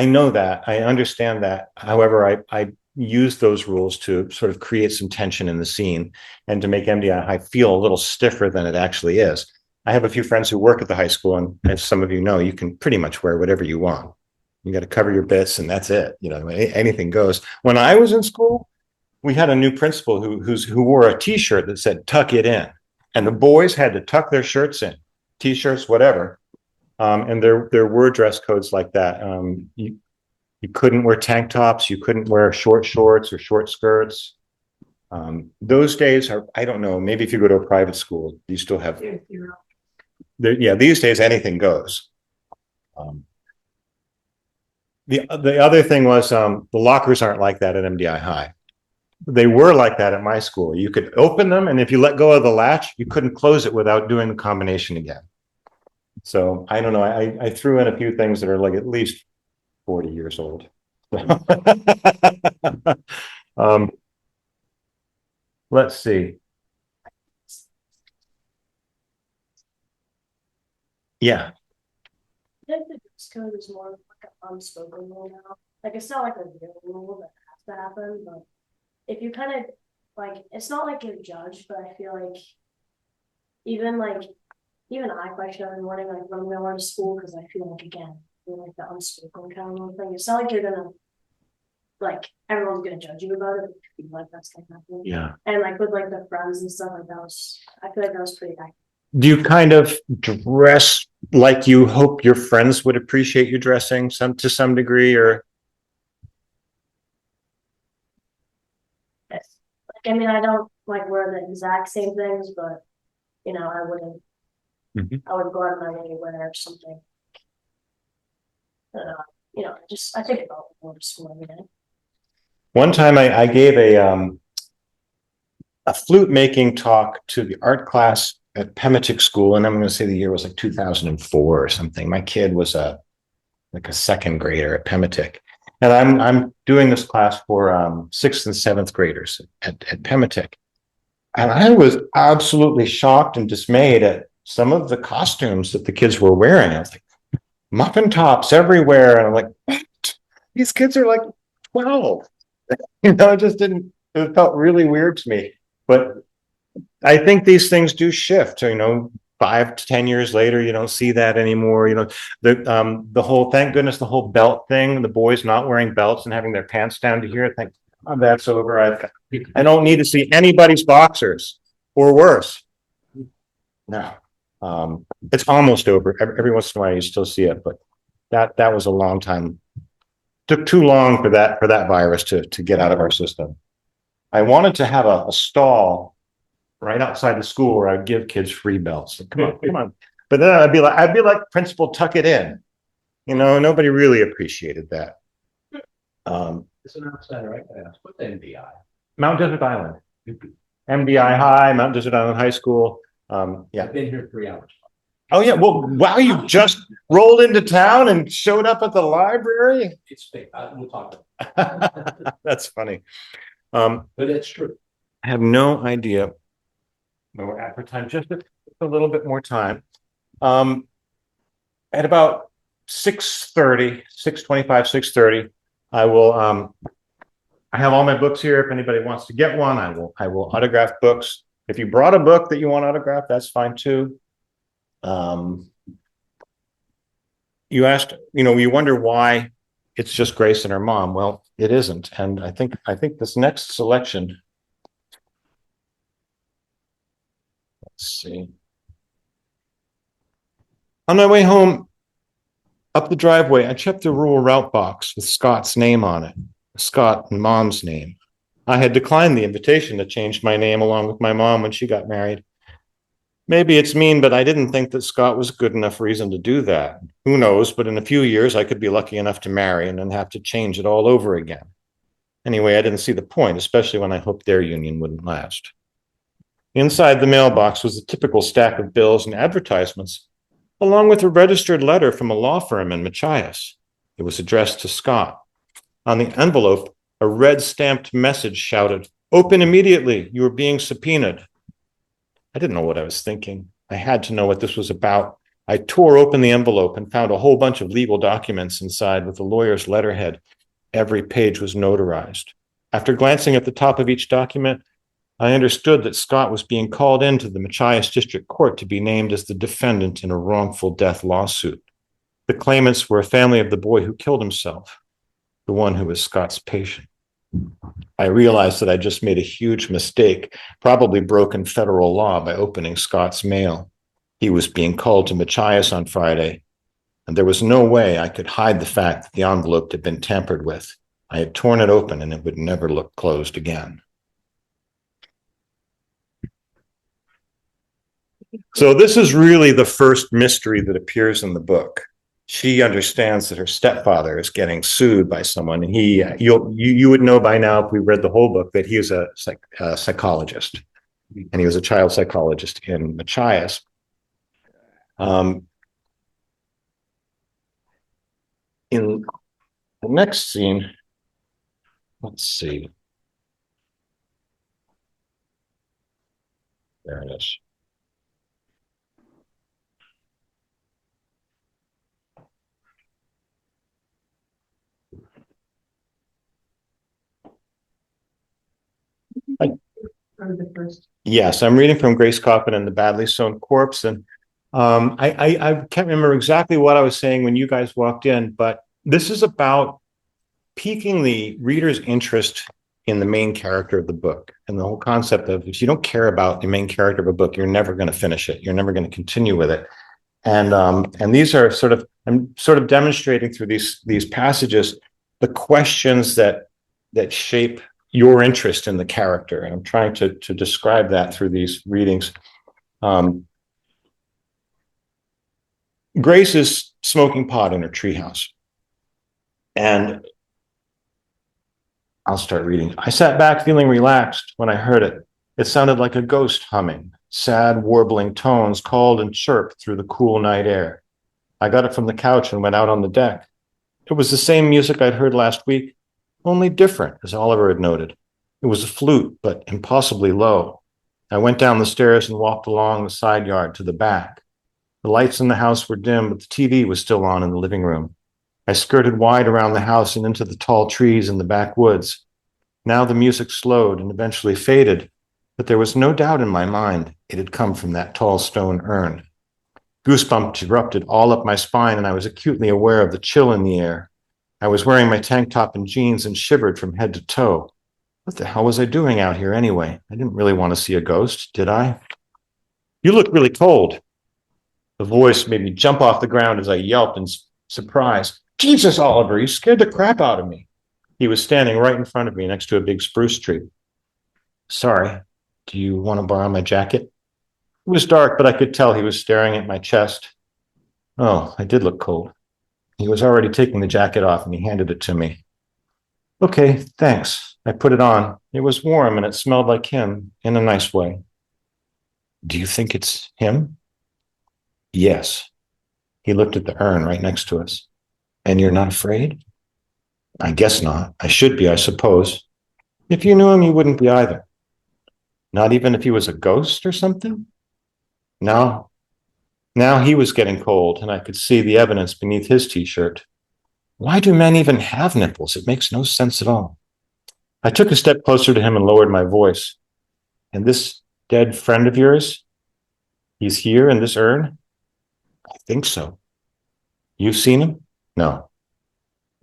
Speaker 2: know that. I understand that. However, I use those rules to sort of create some tension in the scene and to make MDI High feel a little stiffer than it actually is. I have a few friends who work at the high school, and as some of you know, you can pretty much wear whatever you want. You got to cover your bits, and that's it. Anything goes. When I was in school, we had a new principal who wore a T-shirt that said "tuck it in," and the boys had to tuck their shirts in, T-shirts, whatever. And there were dress codes like that. You couldn't wear tank tops. You couldn't wear short shorts or short skirts. Those days are, I don't know, maybe if you go to a private school, you still have. Yeah, these days anything goes. The other thing was the lockers aren't like that at MDI High. They were like that at my school. You could open them, and if you let go of the latch, you couldn't close it without doing the combination again. So I don't know. I threw in a few things that are like at least 40 years old. Let's see. Yeah.
Speaker 4: I think the dress code is more like an unspoken rule now. Like, it's not like a real rule that has to happen, but if you kind of like, it's not like you're judged, but I feel like even I question every morning, like when I'm going to school, because I feel like, again, like the unspoken kind of thing. It's not like you're gonna, like, everyone's gonna judge you about it, but you feel like that's gonna happen.
Speaker 2: Yeah.
Speaker 4: And like with like the friends and stuff, like I feel like that was pretty accurate.
Speaker 2: Do you kind of dress like you hope your friends would appreciate you dressing to some degree, or?
Speaker 4: Yes. Like, I mean, I don't like wear the exact same things, but I wouldn't. I would go out of my way to wear something. I think about going to school every day.
Speaker 2: One time I gave a flute making talk to the art class at Pematic School, and I'm going to say the year was like 2004 or something. My kid was like a second grader at Pematic, and I'm doing this class for sixth and seventh graders at Pematic, and I was absolutely shocked and dismayed at some of the costumes that the kids were wearing. I was like, muffin tops everywhere, and I'm like, what? These kids are like 12. It just didn't. It felt really weird to me, but I think these things do shift. 5 to 10 years later, you don't see that anymore. The whole, thank goodness, the whole belt thing, the boys not wearing belts and having their pants down to here. I think that's over. I don't need to see anybody's boxers or worse. No, it's almost over. Every once in a while, you still see it, but that was a long time. Took too long for that virus to get out of our system. I wanted to have a stall right outside the school where I'd give kids free belts. Come on. But then I'd be like, Principal, tuck it in. Nobody really appreciated that.
Speaker 3: It's an outsider, right? What's MDI?
Speaker 2: Mount Desert Island. MDI High, Mount Desert Island High School. Yeah.
Speaker 3: I've been here 3 hours.
Speaker 2: Oh, yeah. Well, wow, you just rolled into town and showed up at the library?
Speaker 3: It's fake. We'll talk about it.
Speaker 2: That's funny.
Speaker 3: But it's true.
Speaker 2: I have no idea where we're at for time. Just a little bit more time. At about 6:30, 6:25, 6:30, I will, I have all my books here. If anybody wants to get one, I will autograph books. If you brought a book that you want autographed, that's fine too. You asked, you wonder why it's just Grace and her mom. Well, it isn't. And I think this next selection, let's see. On my way home up the driveway, I checked the rural route box with Scott's name on it, Scott and Mom's name. I had declined the invitation to change my name along with my mom when she got married. Maybe it's mean, but I didn't think that Scott was good enough reason to do that. Who knows, but in a few years, I could be lucky enough to marry and then have to change it all over again. Anyway, I didn't see the point, especially when I hoped their union wouldn't last. Inside the mailbox was a typical stack of bills and advertisements, along with a registered letter from a law firm in Machias. It was addressed to Scott. On the envelope, a red stamped message shouted, "Open immediately, you are being subpoenaed." I didn't know what I was thinking. I had to know what this was about. I tore open the envelope and found a whole bunch of legal documents inside with the lawyer's letterhead. Every page was notarized. After glancing at the top of each document, I understood that Scott was being called into the Machias District Court to be named as the defendant in a wrongful death lawsuit. The claimants were a family of the boy who killed himself, the one who was Scott's patient. I realized that I just made a huge mistake, probably broken federal law by opening Scott's mail. He was being called to Machias on Friday, and there was no way I could hide the fact that the envelope had been tampered with. I had torn it open and it would never look closed again. So this is really the first mystery that appears in the book. She understands that her stepfather is getting sued by someone, and you would know by now if we read the whole book that he is a psychologist, and he was a child psychologist in Machias. In the next scene, let's see. There it is. Yes, I'm reading from Grace Coffin and the Badly Sewn Corpse, and I can't remember exactly what I was saying when you guys walked in, but this is about piquing the reader's interest in the main character of the book, and the whole concept of if you don't care about the main character of a book, you're never going to finish it. You're never going to continue with it. And these are I'm sort of demonstrating through these passages the questions that shape your interest in the character. And I'm trying to describe that through these readings. Grace is smoking pot in her treehouse. And I'll start reading. I sat back feeling relaxed when I heard it. It sounded like a ghost humming. Sad, warbling tones called and chirped through the cool night air. I got it from the couch and went out on the deck. It was the same music I'd heard last week, only different, as Oliver had noted. It was a flute, but impossibly low. I went down the stairs and walked along the side yard to the back. The lights in the house were dim, but the TV was still on in the living room. I skirted wide around the house and into the tall trees in the backwoods. Now the music slowed and eventually faded, but there was no doubt in my mind it had come from that tall stone urn. Goosebumps erupted all up my spine, and I was acutely aware of the chill in the air. I was wearing my tank top and jeans and shivered from head to toe. What the hell was I doing out here anyway? I didn't really want to see a ghost, did I? You look really cold. The voice made me jump off the ground as I yelped in surprise. Jesus, Oliver, you scared the crap out of me. He was standing right in front of me next to a big spruce tree. Sorry, do you want to borrow my jacket? It was dark, but I could tell he was staring at my chest. Oh, I did look cold. He was already taking the jacket off and he handed it to me. Okay, thanks. I put it on. It was warm and it smelled like him in a nice way. Do you think it's him? Yes. He looked at the urn right next to us. And you're not afraid? I guess not. I should be, I suppose. If you knew him, you wouldn't be either. Not even if he was a ghost or something? No. Now he was getting cold, and I could see the evidence beneath his t-shirt. Why do men even have nipples? It makes no sense at all. I took a step closer to him and lowered my voice. And this dead friend of yours, he's here in this urn? I think so. You've seen him? No.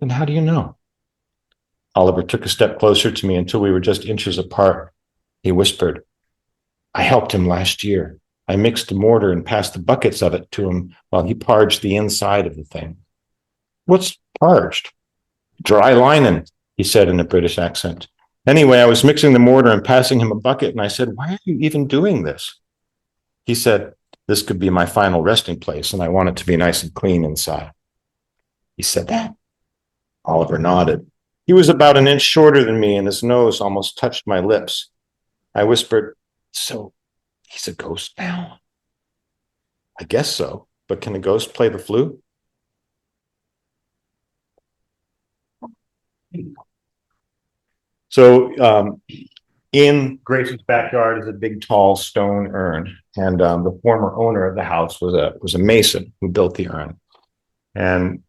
Speaker 2: Then how do you know? Oliver took a step closer to me until we were just inches apart. He whispered, I helped him last year. I mixed the mortar and passed the buckets of it to him while he parged the inside of the thing. What's parged? Dry linen, he said in a British accent. Anyway, I was mixing the mortar and passing him a bucket, and I said, why are you even doing this? He said, this could be my final resting place, and I want it to be nice and clean inside. He said that? Oliver nodded. He was about an inch shorter than me, and his nose almost touched my lips. I whispered, so he's a ghost now? I guess so, but can a ghost play the flute? So in Grace's backyard is a big, tall stone urn, and the former owner of the house was a mason who built the urn. And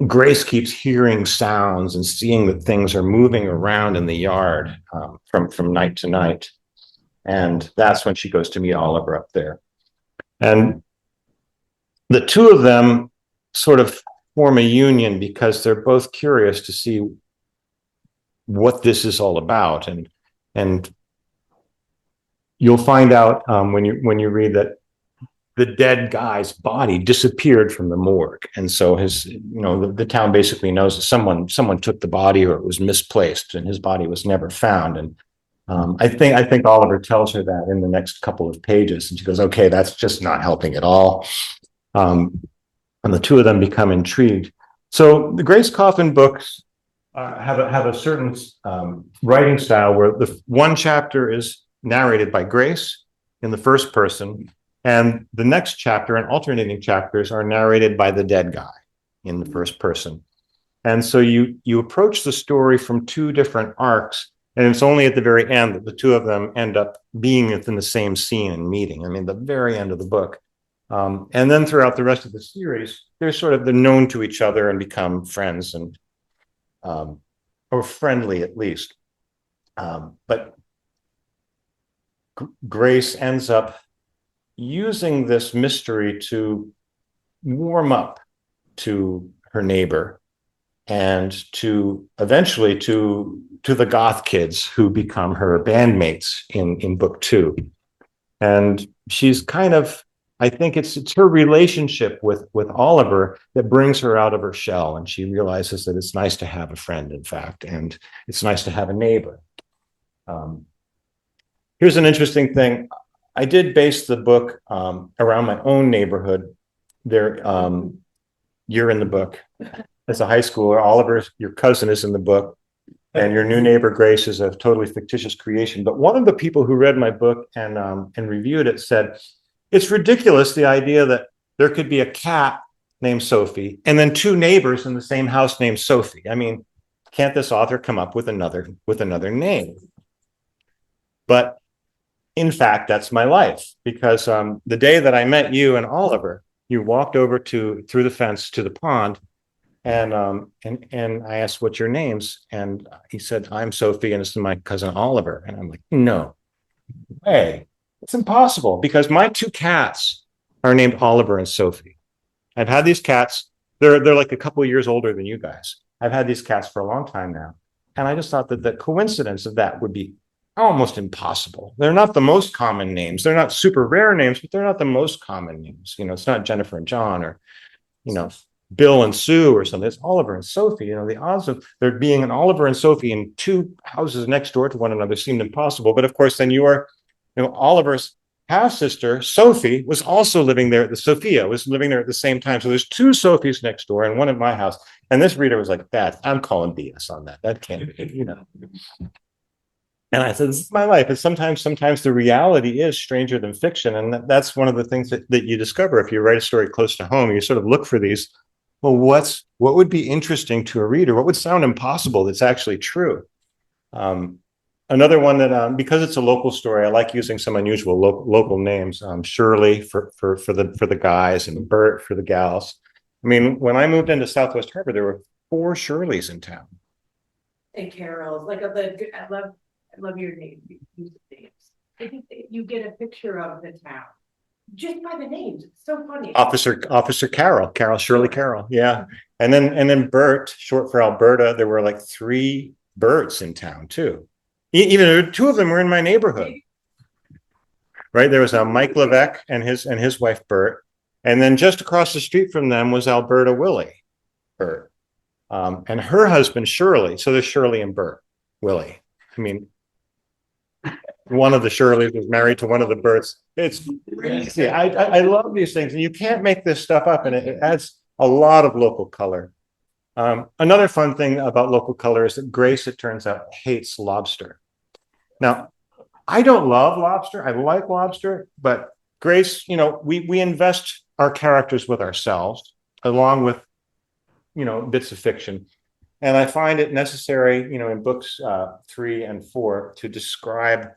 Speaker 2: Grace keeps hearing sounds and seeing that things are moving around in the yard from night to night. And that's when she goes to meet Oliver up there. And the two of them sort of form a union because they're both curious to see what this is all about. And you'll find out when you read that the dead guy's body disappeared from the morgue. And so the town basically knows that someone took the body or it was misplaced and his body was never found. And I think Oliver tells her that in the next couple of pages. And she goes, okay, that's just not helping at all. And the two of them become intrigued. So the Grace Coffin books have a certain writing style where the one chapter is narrated by Grace in the first person, and the next chapter and alternating chapters are narrated by the dead guy in the first person. And so you approach the story from two different arcs, and it's only at the very end that the two of them end up being within the same scene and meeting. I mean, the very end of the book. And then throughout the rest of the series, they're known to each other and become friends and or friendly at least. But Grace ends up using this mystery to warm up to her neighbor and to eventually to the goth kids who become her bandmates in book 2. And she's kind of, I think it's her relationship with Oliver that brings her out of her shell, and she realizes that it's nice to have a friend, in fact, and it's nice to have a neighbor. Here's an interesting thing. I did base the book around my own neighborhood. You're in the book. As a high schooler, Oliver, your cousin, is in the book, and your new neighbor Grace is a totally fictitious creation. But one of the people who read my book and reviewed it said, it's ridiculous, the idea that there could be a cat named Sophie and then two neighbors in the same house named Sophie. I mean, can't this author come up with another name? But in fact, that's my life, because the day that I met you and Oliver, you walked over through the fence to the pond, and I asked, what's your names? And he said, I'm Sophie, and this is my cousin Oliver. And I'm like, no way. It's impossible, because my two cats are named Oliver and Sophie. I've had these cats. They're like a couple of years older than you guys. I've had these cats for a long time now. And I just thought that the coincidence of that would be almost impossible. They're not the most common names. They're not super rare names, but they're not the most common names. It's not Jennifer and John or, Bill and Sue or something. It's Oliver and Sophie. The odds of there being an Oliver and Sophie in two houses next door to one another seemed impossible. But of course, then Oliver's half-sister, Sophie, was also living there. Sophia was living there at the same time. So there's two Sophies next door and one at my house. And this reader was like, Dad, I'm calling BS on that. That can't be, And I said, this is my life. And sometimes the reality is stranger than fiction. And that's one of the things that you discover if you write a story close to home. You sort of look for these, well, what would be interesting to a reader? What would sound impossible that's actually true? Another one that, because it's a local story, I like using some unusual local names. Shirley for the guys and Bert for the gals. I mean, when I moved into Southwest Harbor, there were 4 Shirleys in town.
Speaker 6: And Carol's, like, I love your name, names. I think that you get a picture of the town, just by the names, it's so funny.
Speaker 2: Officer Carol Shirley Carroll, yeah. And then Bert, short for Alberta. There were like 3 Berts in town too. Even 2 of them were in my neighborhood. Right, there was Mike Levesque and his wife Bert, and then just across the street from them was Alberta Willie Bert, and her husband Shirley. So there's Shirley and Bert Willie. I mean, one of the Shirleys was married to one of the Berts. It's crazy. I love these things, and you can't make this stuff up, and it adds a lot of local color. Another fun thing about local color is that Grace, it turns out, hates lobster. Now, I don't love lobster. I like lobster, but Grace, we invest our characters with ourselves along with, bits of fiction. And I find it necessary, in books 3 and 4 to describe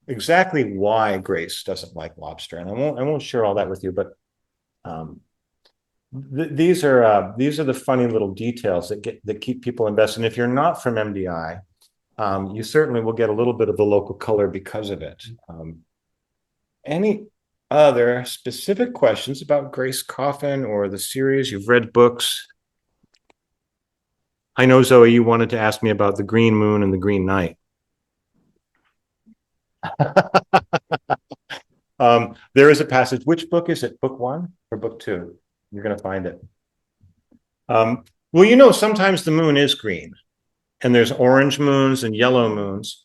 Speaker 2: exactly why Grace doesn't like lobster. And I won't share all that with you, but these are the funny little details that keep people invested. And if you're not from MDI, you certainly will get a little bit of the local color because of it. Any other specific questions about Grace Coffin or the series? You've read books. I know, Zoe, you wanted to ask me about the Green Moon and the Green Knight. There is a passage. Which book is it? Book 1 or book 2? You're going to find it. Well, sometimes the moon is green. And there's orange moons and yellow moons.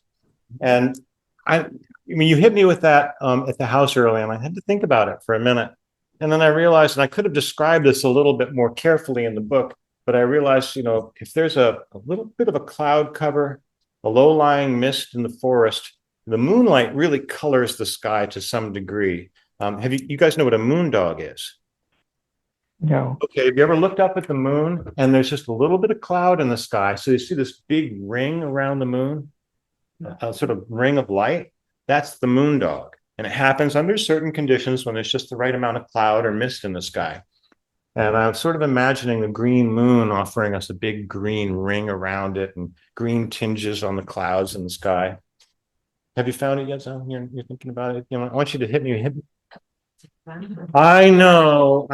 Speaker 2: And I mean, you hit me with that at the house early, and I had to think about it for a minute. And then I realized, and I could have described this a little bit more carefully in the book, but I realized, if there's a little bit of a cloud cover, a low-lying mist in the forest, the moonlight really colors the sky to some degree. Have you guys know what a moondog is?
Speaker 7: No.
Speaker 2: Okay, have you ever looked up at the moon and there's just a little bit of cloud in the sky? So you see this big ring around the moon, a sort of ring of light. That's the moondog. And it happens under certain conditions when there's just the right amount of cloud or mist in the sky. And I'm sort of imagining the green moon offering us a big green ring around it and green tinges on the clouds in the sky. Have you found it yet, Sam? You're thinking about it? I want you to hit me. I know.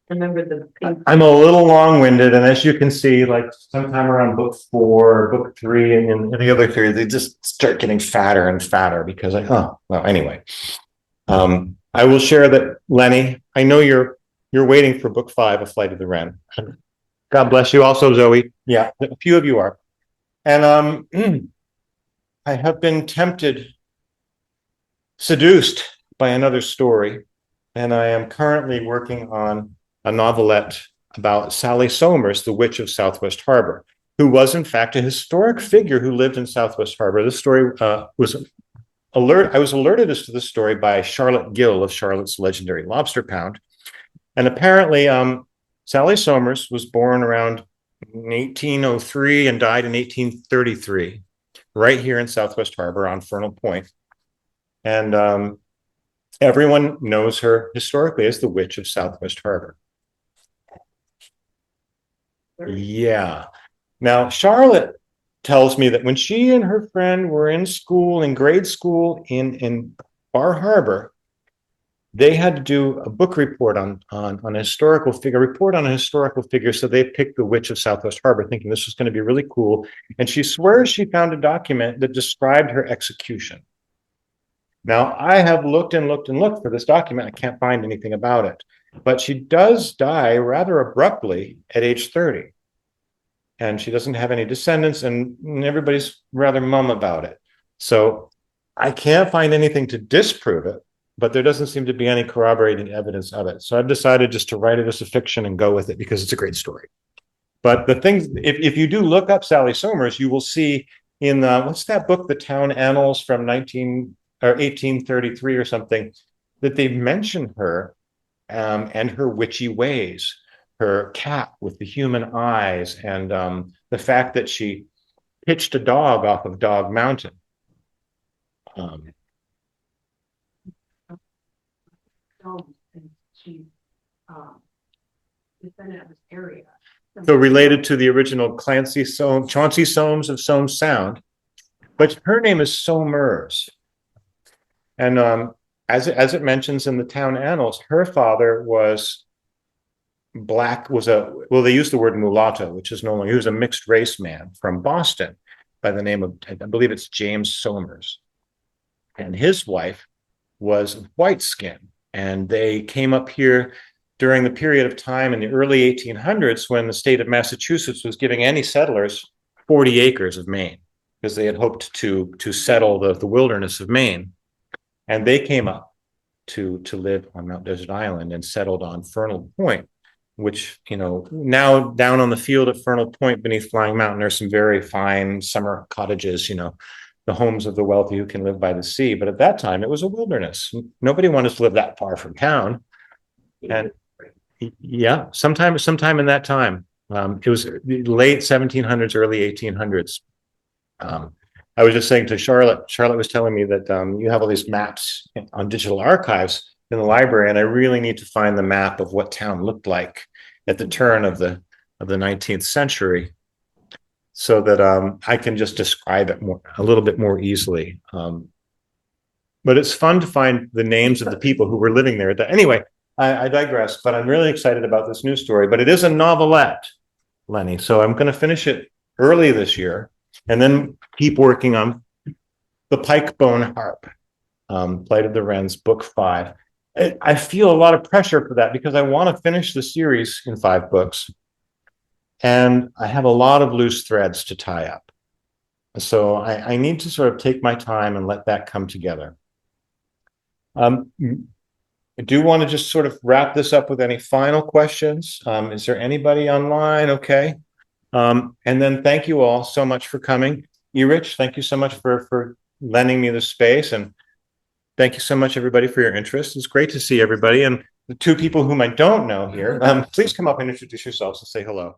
Speaker 6: Remember the pink.
Speaker 2: I'm a little long-winded, and as you can see, like sometime around book 4 or book 3 and the other 3, they just start getting fatter and fatter because anyway. I will share that, Lenny, I know you're waiting for book 5 of Flight of the Wren. God bless you also, Zoe. Yeah, a few of you are. And I have been seduced by another story, and I am currently working on a novelette about Sally Somers, the Witch of Southwest Harbor, who was in fact a historic figure who lived in Southwest Harbor. This story I was alerted as to this story by Charlotte Gill of Charlotte's Legendary Lobster Pound. And apparently Sally Somers was born around 1803 and died in 1833, right here in Southwest Harbor on Fernal Point. And everyone knows her historically as the Witch of Southwest Harbor. Yeah. Now, Charlotte tells me that when she and her friend were in grade school in Bar Harbor, they had to do a book report on a historical figure. So they picked the Witch of Southwest Harbor, thinking this was going to be really cool. And she swears she found a document that described her execution. Now, I have looked and looked and looked for this document. I can't find anything about it. But she does die rather abruptly at age 30. And she doesn't have any descendants, and everybody's rather mum about it. So I can't find anything to disprove it, but there doesn't seem to be any corroborating evidence of it. So I've decided just to write it as a fiction and go with it because it's a great story. But the things, if you do look up Sally Somers, you will see in what's that book, The Town Annals from 1833 or something, that they mention her and her witchy ways. her cap with the human eyes, and the fact that she pitched a dog off of Dog Mountain.
Speaker 6: And she, has been in this area.
Speaker 2: So related to the original Chauncey Soames of Soames Sound, but her name is Somers. And as it mentions in the town annals, her father was black, they use the word mulatto, which is no longer, he was a mixed race man from Boston by the name of, I believe it's James Somers. And his wife was white skin. And they came up here during the period of time in the early 1800s when the state of Massachusetts was giving any settlers 40 acres of Maine because they had hoped to settle the wilderness of Maine. And they came up to live on Mount Desert Island and settled on Fernald Point, which, now down on the field at Fernald Point beneath Flying Mountain, there's some very fine summer cottages, the homes of the wealthy who can live by the sea. But at that time, it was a wilderness. Nobody wanted to live that far from town. And yeah, sometime in that time, it was late 1700s, early 1800s. I was just saying to Charlotte was telling me that you have all these maps on digital archives in the library, and I really need to find the map of what town looked like at the turn of the 19th century, so that I can just describe it a little bit more easily. But it's fun to find the names of the people who were living there. Anyway, I digress, but I'm really excited about this news story. But it is a novelette, Lenny, so I'm going to finish it early this year and then keep working on The Pikebone Harp, Plight of the Wrens, book 5. I feel a lot of pressure for that because I want to finish the series in 5 books. And I have a lot of loose threads to tie up. So I need to sort of take my time and let that come together. I do want to just sort of wrap this up with any final questions. Is there anybody online? Okay. And then thank you all so much for coming. Rich, thank you so much for lending me the space. And thank you so much, everybody, for your interest. It's great to see everybody. And the 2 people whom I don't know here, please come up and introduce yourselves and say hello.